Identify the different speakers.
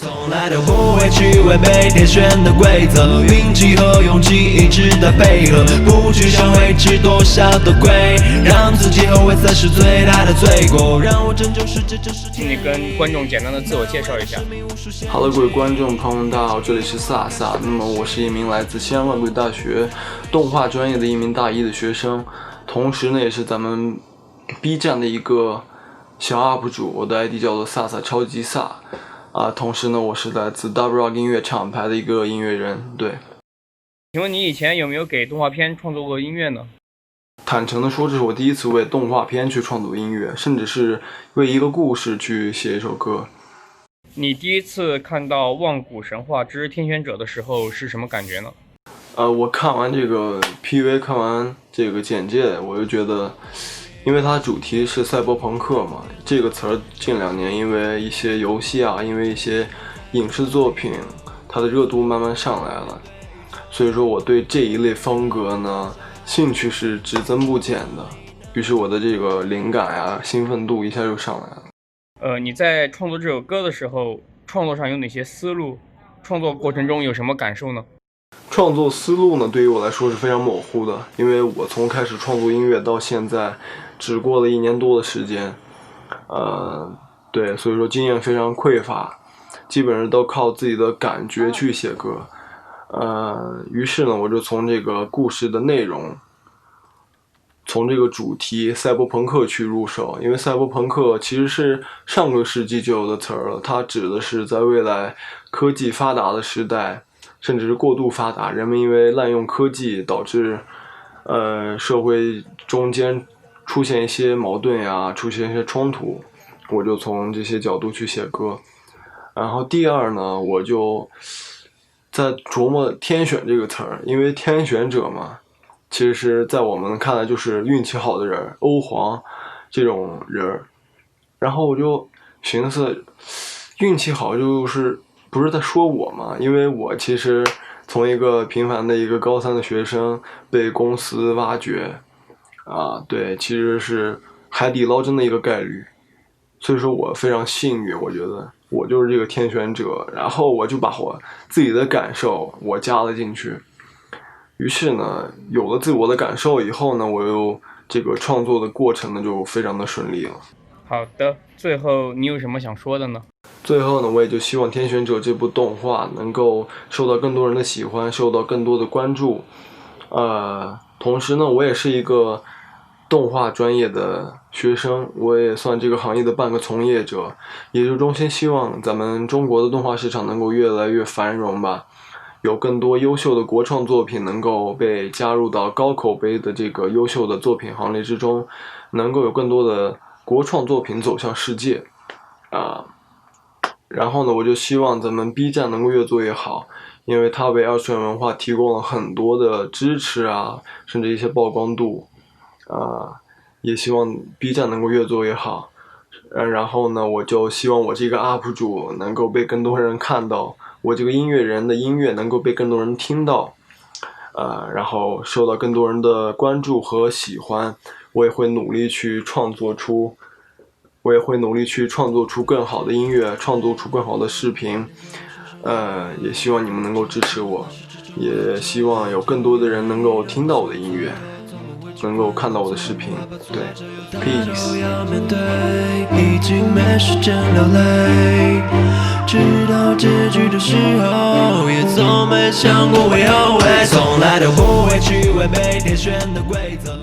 Speaker 1: 从来都不会去违背天选的规则，运气和勇气一直在配合，不去想会吃多少的亏，让自己后悔才是最大的罪过，让我拯救世界，这是
Speaker 2: 请你跟观众简单的自我介绍一下。
Speaker 3: 好了，各位观众朋友们，大家好，这里是萨萨。那么我是一名来自西安外国语大学动画专业的一名大一的学生，同时呢也是咱们 B 站的一个小 UP 主，我的 ID 叫做萨萨超级萨同时呢我是来自 Double Rock 音乐厂牌的一个音乐人。对，
Speaker 2: 请问你以前有没有给动画片创作过音乐呢？
Speaker 3: 坦诚的说，这是我第一次为动画片去创作音乐，甚至是为一个故事去写一首歌。
Speaker 2: 你第一次看到《望古神话之天选者》的时候是什么感觉呢？
Speaker 3: 我看完这个 PV， 看完这个简介，我就觉得，因为它主题是赛博朋克嘛，这个词儿近2年因为一些游戏因为一些影视作品，它的热度慢慢上来了，所以说我对这一类风格呢，兴趣是只增不减的，于是我的这个灵感兴奋度一下就上来了。
Speaker 2: 你在创作这首歌的时候，创作上有哪些思路？创作过程中有什么感受呢？
Speaker 3: 创作思路呢，对于我来说是非常模糊的，因为我从开始创作音乐到现在，只过了1年多的时间，对，所以说经验非常匮乏，基本上都靠自己的感觉去写歌，于是呢，我就从这个故事的内容，从这个主题赛博朋克去入手，因为赛博朋克其实是上个世纪就有的词儿了，它指的是在未来科技发达的时代，甚至是过度发达，人们因为滥用科技导致社会中间出现一些矛盾出现一些冲突，我就从这些角度去写歌。然后第二呢，我就在琢磨天选这个词儿，因为天选者嘛，其实是在我们看来就是运气好的人，欧皇这种人。然后我就寻思，运气好就是不是在说我嘛？因为我其实从一个平凡的一个高3的学生被公司挖掘对，其实是海底捞针的一个概率，所以说我非常幸运，我觉得我就是这个天选者。然后我就把我自己的感受我加了进去，于是呢，有了自我的感受以后呢，我又这个创作的过程呢就非常的顺利了。
Speaker 2: 好的，最后你有什么想说的呢？
Speaker 3: 最后呢，我也就希望《天选者》这部动画能够受到更多人的喜欢，受到更多的关注。同时呢，我也是一个动画专业的学生，我也算这个行业的半个从业者，也就衷心希望咱们中国的动画市场能够越来越繁荣吧，有更多优秀的国创作品能够被加入到高口碑的这个优秀的作品行列之中，能够有更多的国创作品走向世界然后呢，我就希望咱们 B 站能够越做越好，因为它为二次元文化提供了很多的支持甚至一些曝光度也希望 B 站能够越做越好。然后呢，我就希望我这个 UP 主能够被更多人看到，我这个音乐人的音乐能够被更多人听到然后受到更多人的关注和喜欢，我也会努力去创作出更好的音乐，创作出更好的视频也希望你们能够支持我，也希望有更多的人能够听到我的音乐，能够看到我的视频。对 ，Peace。
Speaker 1: 已经没时间流泪，直到结局的时候，也从没想过会后悔，从来都不会去违背天选的规则。